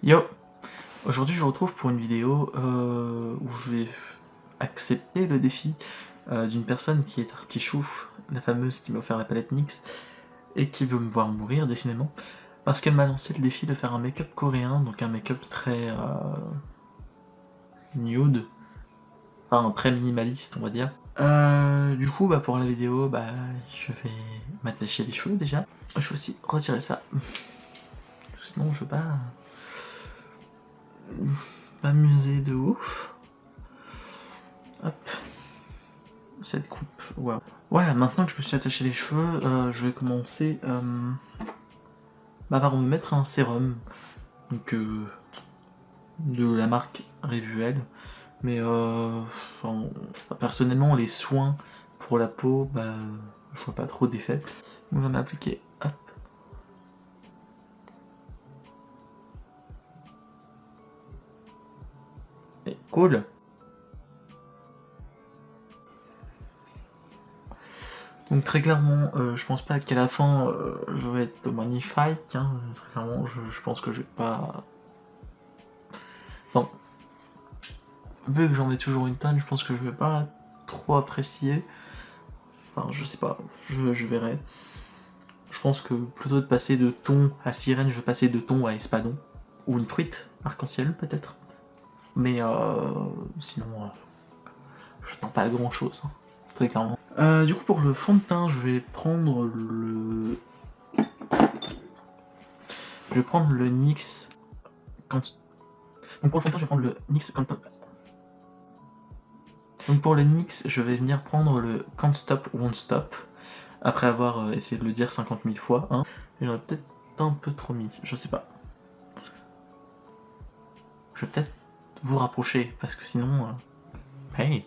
Yo! Aujourd'hui je vous retrouve pour une vidéo où je vais accepter le défi d'une personne qui est Artichou, la fameuse qui m'a offert la palette NYX, et qui veut me voir mourir décidément, parce qu'elle m'a lancé le défi de faire un make-up coréen, donc un make-up très nude, enfin très minimaliste on va dire. Du coup pour la vidéo, je vais m'attacher les cheveux déjà. Je vais aussi retirer ça, sinon je vais pas m'amuser de ouf. Hop, cette coupe, waouh. Voilà, maintenant que je me suis attaché les cheveux, je vais commencer par me mettre un sérum, donc de la marque Rivuel. Mais personnellement, les soins pour la peau, je vois pas trop d'effet. Donc j'en ai appliqué, hop. Et cool. Donc très clairement, je pense pas qu'à la fin, je vais être magnifique, hein. Très clairement, je pense que je vais pas... Enfin, vu que j'en ai toujours une tonne, je pense que je vais pas trop apprécier. Enfin, je sais pas, je verrai. Je pense que plutôt de passer de thon à sirène, je vais passer de thon à espadon. Ou une truite, arc-en-ciel peut-être. Mais sinon, je n'attends pas grand chose, hein, très clairement. Du coup, pour le fond de teint, je vais prendre le... Je vais prendre le NYX... Donc pour le fond de teint, je vais prendre le NYX... Donc pour le NYX, je vais venir prendre le Can't Stop, Won't Stop. Après avoir essayé de le dire 50 000 fois, hein. J'en ai peut-être un peu trop mis, je sais pas. Je vais peut-être vous rapprocher, parce que sinon... Hey!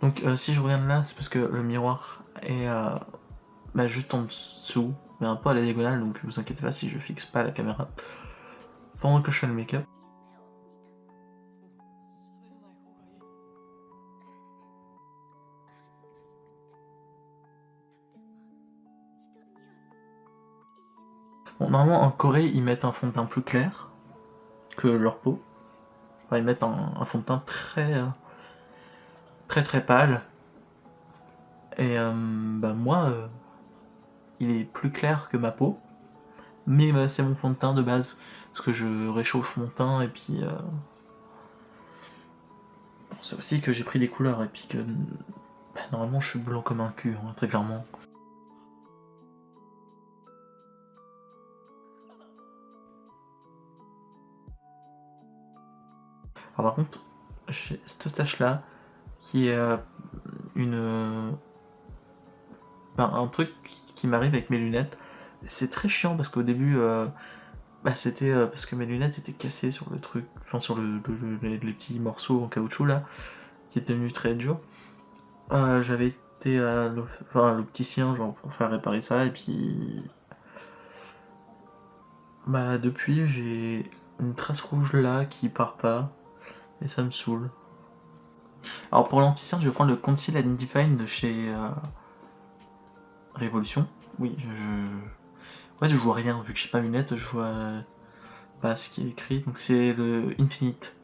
Donc si je regarde là, c'est parce que le miroir est juste en dessous, mais un peu à la diagonale, donc vous inquiétez pas si je fixe pas la caméra pendant que je fais le make-up. Bon, normalement en Corée, ils mettent un fond de teint plus clair que leur peau. Enfin, ils mettent un fond de teint très pâle. Et moi, il est plus clair que ma peau, mais c'est mon fond de teint de base, parce que je réchauffe mon teint, et puis... c'est aussi que j'ai pris des couleurs, et puis que... normalement, je suis blanc comme un cul, hein, très clairement. Alors par contre, j'ai cette tâche-là, qui est un truc qui m'arrive avec mes lunettes. C'est très chiant, parce qu'au début... c'était parce que mes lunettes étaient cassées sur le truc, enfin sur les petits morceaux en caoutchouc là, qui étaient devenus très durs. J'avais été à l'opticien genre pour faire réparer ça, et puis depuis j'ai une trace rouge là qui part pas, et ça me saoule. Alors pour l'anti-cerne, je vais prendre le Conceal and Define de chez Révolution. Oui, en fait, je vois rien, vu que j'ai pas mes lunettes, je vois pas ce qui est écrit, donc c'est le Infinite.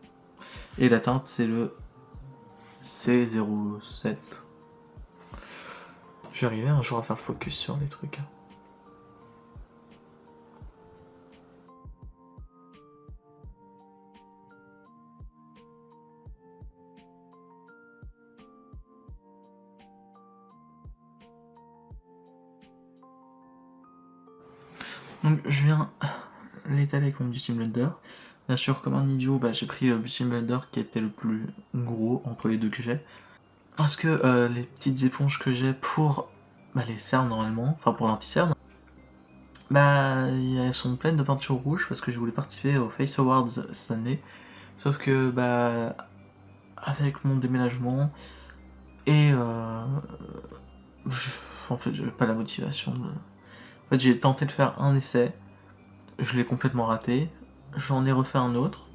Et la teinte, c'est le C07. Je vais arriver un jour à faire le focus sur les trucs. Donc je viens l'étaler avec mon Beauty Blender. Bien sûr, comme un idiot, j'ai pris le Beauty Blender qui était le plus gros entre les deux que j'ai. Parce que les petites éponges que j'ai pour les cernes normalement, enfin pour l'anti-cerne, elles sont pleines de peinture rouge parce que je voulais participer au Face Awards cette année. Sauf que avec mon déménagement et en fait j'avais pas la motivation de... En fait j'ai tenté de faire un essai, je l'ai complètement raté, j'en ai refait un autre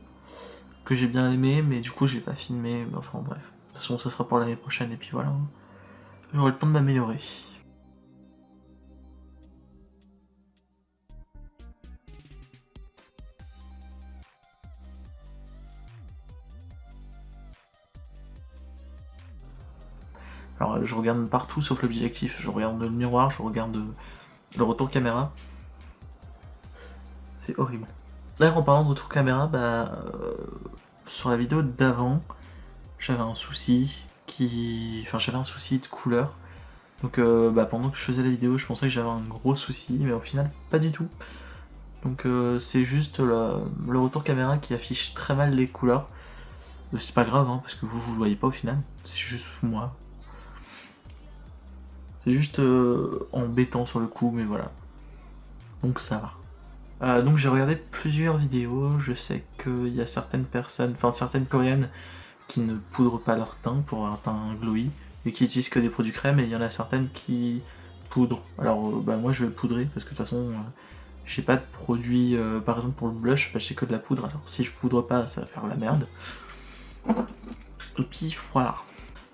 que j'ai bien aimé, mais du coup j'ai pas filmé, mais enfin bref. De toute façon ça sera pour l'année prochaine, et puis voilà. J'aurai le temps de m'améliorer. Alors je regarde partout sauf l'objectif, je regarde le miroir, je regarde le retour caméra. C'est horrible. D'ailleurs en parlant de retour caméra, sur la vidéo d'avant, j'avais un souci j'avais un souci de couleur. Donc pendant que je faisais la vidéo, je pensais que j'avais un gros souci, mais au final, pas du tout. Donc c'est juste le retour caméra qui affiche très mal les couleurs. C'est pas grave, hein, parce que vous le voyez pas au final, c'est juste moi. C'est juste embêtant sur le coup, mais voilà. Donc ça va. Donc j'ai regardé plusieurs vidéos, je sais qu'il y a certaines personnes, enfin certaines coréennes qui ne poudrent pas leur teint pour avoir un teint glowy et qui utilisent que des produits crème, et il y en a certaines qui poudrent. Alors moi je vais poudrer parce que de toute façon j'ai pas de produit, par exemple pour le blush, c'est que de la poudre, alors si je poudre pas ça va faire la merde. Et puis voilà.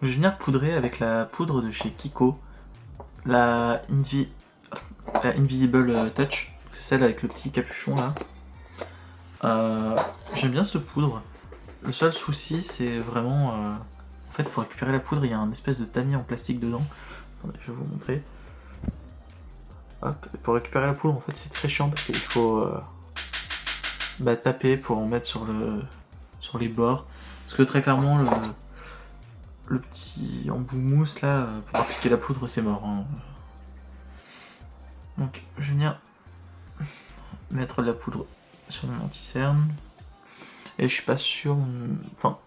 Je vais venir poudrer avec la poudre de chez Kiko, la Invisible Touch, c'est celle avec le petit capuchon là. J'aime bien ce poudre. Le seul souci c'est vraiment... en fait pour récupérer la poudre il y a un espèce de tamis en plastique dedans. Attendez, je vais vous montrer. Hop, pour récupérer la poudre en fait c'est très chiant parce qu'il faut taper pour en mettre sur les bords. Parce que très clairement le petit embout mousse là, pour appliquer la poudre c'est mort. Hein. Donc je vais venir mettre de la poudre sur mon anti-cerne. Et je suis pas sûr... Enfin,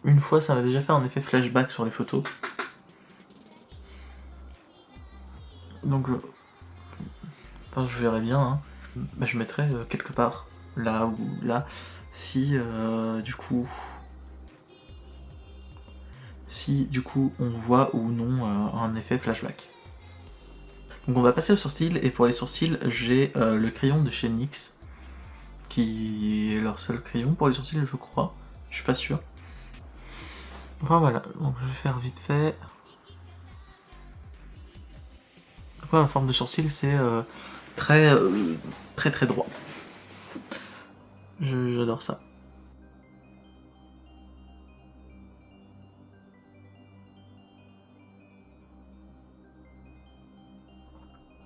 une fois ça m'a déjà fait un effet flashback sur les photos. Donc je verrai bien. Hein. Je mettrai quelque part, là ou là, si du coup on voit ou non un effet flashback. Donc on va passer aux sourcils, et pour les sourcils j'ai le crayon de chez NYX, qui est leur seul crayon pour les sourcils je crois, je suis pas sûr. Enfin voilà, donc je vais faire vite fait. Donc la forme de sourcil c'est très droit. J'adore ça.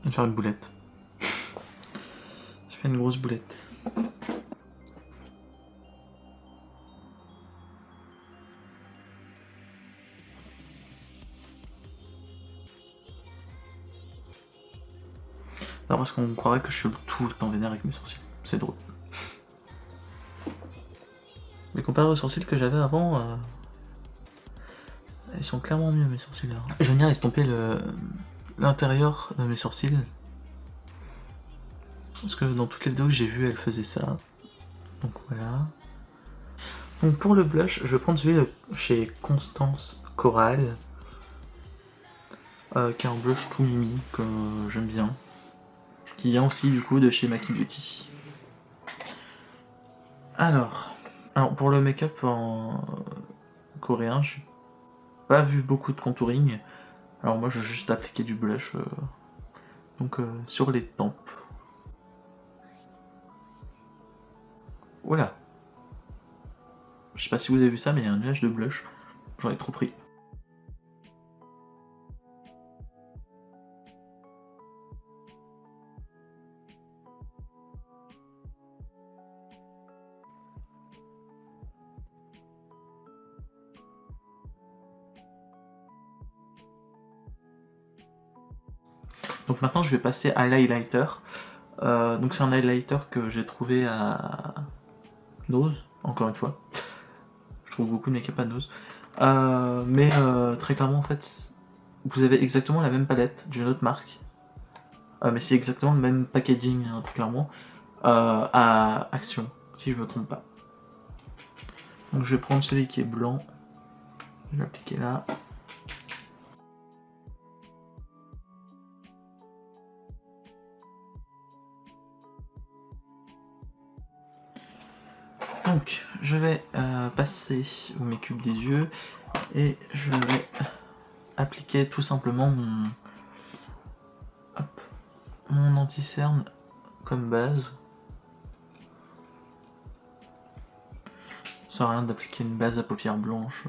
Je vais faire une boulette. Je fais une grosse boulette. Non, parce qu'on croirait que je suis tout le temps vénère avec mes sourcils. C'est drôle. Mais comparé aux sourcils que j'avais avant, ils sont clairement mieux mes sourcils là. Je vais venir estomper l'intérieur de mes sourcils. Parce que dans toutes les vidéos que j'ai vues, elle faisait ça. Donc voilà. Donc pour le blush, je vais prendre celui de chez Constance Coral. Qui est un blush tout mimi, que j'aime bien. Qui vient aussi du coup de chez Maki Beauty. Alors pour le make-up en coréen, j'ai pas vu beaucoup de contouring. Alors moi je vais juste appliquer du blush sur les tempes. Voilà. Je sais pas si vous avez vu ça, mais il y a un nuage de blush. J'en ai trop pris. Donc maintenant je vais passer à l'highlighter. Donc c'est un highlighter que j'ai trouvé à Nose, encore une fois. Je trouve beaucoup de make-up à Nose. Mais très clairement en fait, vous avez exactement la même palette d'une autre marque. Mais c'est exactement le même packaging, hein, très clairement. À Action, si je me trompe pas. Donc je vais prendre celui qui est blanc. Je vais l'appliquer là. Donc je vais passer au make-up des yeux et je vais appliquer tout simplement mon anti-cerne comme base. Ça sert à rien d'appliquer une base à paupières blanches.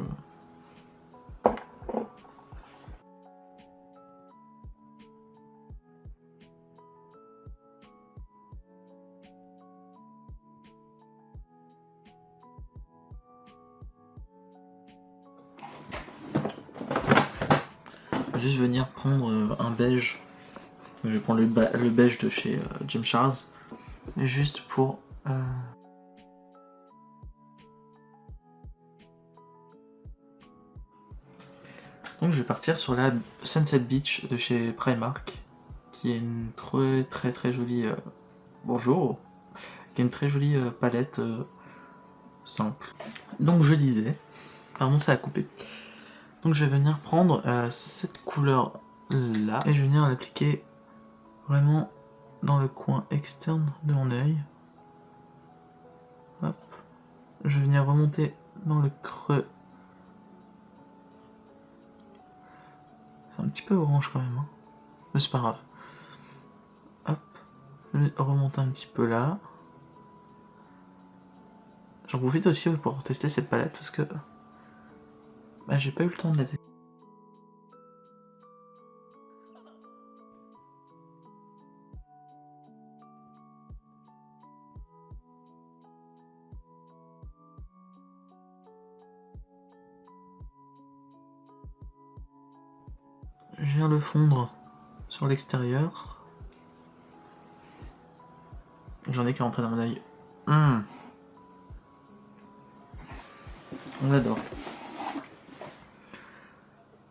juste venir prendre un beige. Je vais prendre le beige de chez Jim Charles. Juste pour... Donc je vais partir sur la Sunset Beach de chez Primark, qui est une très jolie... bonjour, qui est une très jolie palette simple. Donc je disais, pardon ça a coupé. Donc je vais venir prendre cette couleur là et je vais venir l'appliquer vraiment dans le coin externe de mon œil. Hop. Je vais venir remonter dans le creux. C'est un petit peu orange quand même, hein. Mais c'est pas grave. Hop. Je vais remonter un petit peu là. J'en profite aussi pour tester cette palette parce que bah, j'ai pas eu le temps de la tester. Je viens le fondre sur l'extérieur. J'en ai qu'à rentrer dans mon œil. On adore.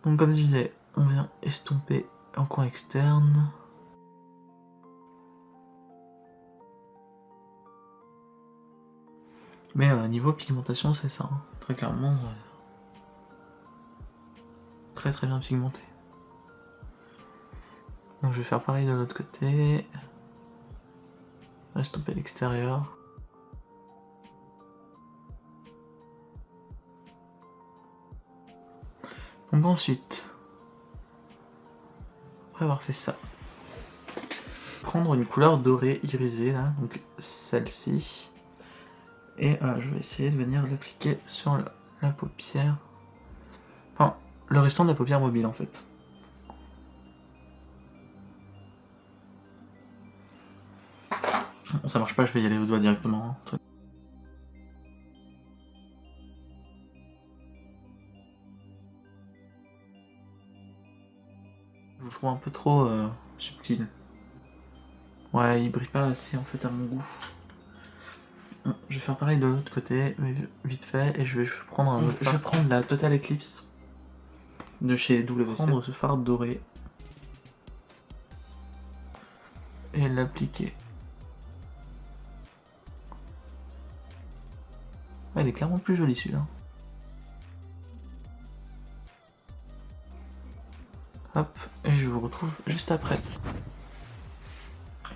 Donc comme je disais, on vient estomper en coin externe. Mais niveau pigmentation, c'est ça, hein. Très clairement, très bien pigmenté. Donc je vais faire pareil de l'autre côté. Estomper l'extérieur. Donc ensuite, après avoir fait ça, prendre une couleur dorée irisée là, donc celle-ci. Et je vais essayer de venir l'appliquer sur la paupière. Enfin, le restant de la paupière mobile en fait. Bon, ça marche pas, je vais y aller au doigt directement. Hein. Je le trouve un peu trop subtil. Ouais, il brille pas assez en fait à mon goût. Je vais faire pareil de l'autre côté, mais vite fait, et je vais prendre un autre. Je vais prendre la Total Eclipse de chez WC. Prendre ce fard doré et l'appliquer. Ouais, il est clairement plus joli celui-là. Hop, et je vous retrouve juste après.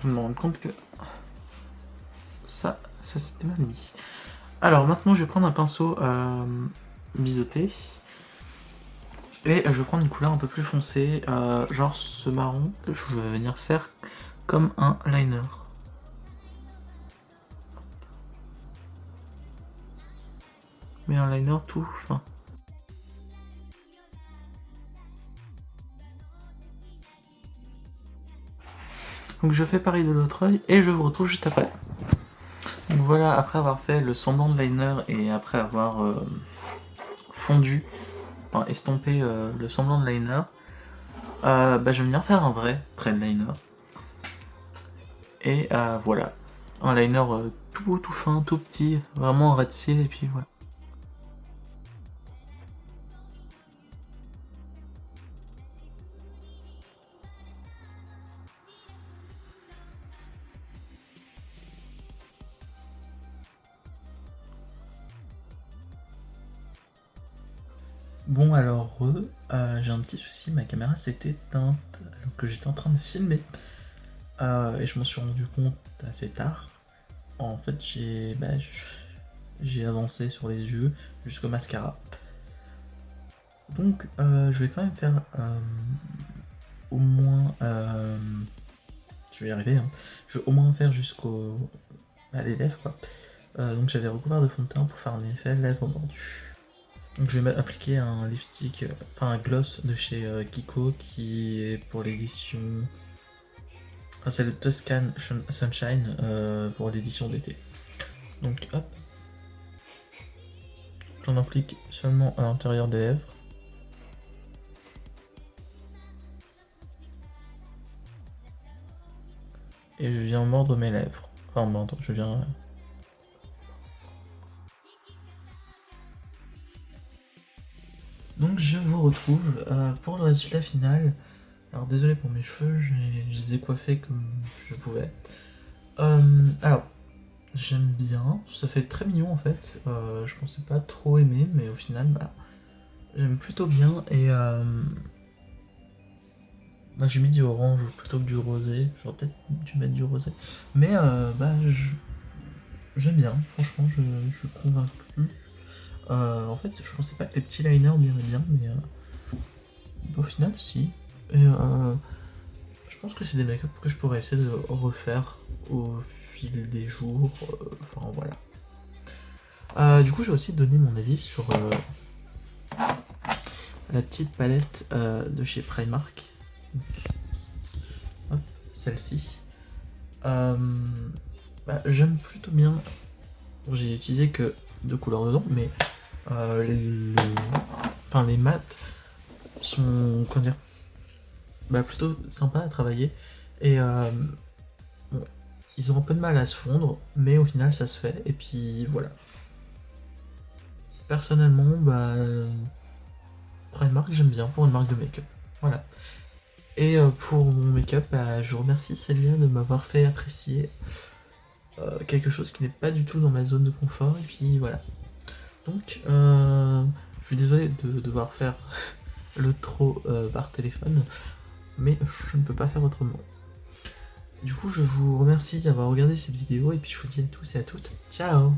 Je me rends compte que ça c'était mal mis. Alors maintenant je vais prendre un pinceau biseauté. Et je vais prendre une couleur un peu plus foncée, genre ce marron, que je vais venir faire comme un liner. Mais un liner tout fin. Donc je fais pareil de l'autre œil et je vous retrouve juste après. Donc voilà, après avoir fait le semblant de liner et après avoir fondu, enfin estompé le semblant de liner, je vais venir faire un vrai trait de liner. Et voilà, un liner tout fin, tout petit, vraiment un red seal et puis voilà. Bon alors j'ai un petit souci, ma caméra s'est éteinte alors que j'étais en train de filmer et je m'en suis rendu compte assez tard. En fait j'ai avancé sur les yeux jusqu'au mascara. Donc je vais quand même faire au moins je vais y arriver hein. Je vais au moins faire les lèvres quoi. Donc j'avais recouvert de fond de teint pour faire un effet lèvres mordues. Donc je vais appliquer un lipstick, enfin un gloss de chez Kiko qui est pour l'édition... Enfin, c'est le Tuscan Sunshine pour l'édition d'été. Donc hop. J'en applique seulement à l'intérieur des lèvres. et je viens mordre mes lèvres. Enfin mordre, je viens... Donc je vous retrouve pour le résultat final. Alors désolé pour mes cheveux, je les ai coiffés comme je pouvais. Alors, j'aime bien, ça fait très mignon en fait. Je pensais pas trop aimer, mais au final, bah, j'aime plutôt bien. Et bah, j'ai mis du orange plutôt que du rosé. J'aurais peut-être dû mettre du rosé. Mais bah, j'aime bien, franchement, je suis convaincu. En fait, je pensais pas que les petits liners m'iraient bien, mais au final, si. Et je pense que c'est des make-up que je pourrais essayer de refaire au fil des jours. Enfin, voilà. Du coup, j'ai aussi donné mon avis sur la petite palette de chez Primark. Hop, celle-ci. Bah, j'aime plutôt bien. J'ai utilisé que 2 couleurs dedans, mais les mats sont, comment dire, bah, plutôt sympas à travailler. Et bon, ils ont un peu de mal à se fondre, mais au final ça se fait. Et puis voilà. Personnellement, bah, Primark j'aime bien pour une marque de make-up. Voilà. Et pour mon make-up, bah, je remercie Célia de m'avoir fait apprécier quelque chose qui n'est pas du tout dans ma zone de confort. Et puis voilà. Donc, je suis désolé de devoir faire le trop par téléphone, mais je ne peux pas faire autrement. Du coup, je vous remercie d'avoir regardé cette vidéo et puis je vous dis à tous et à toutes, ciao!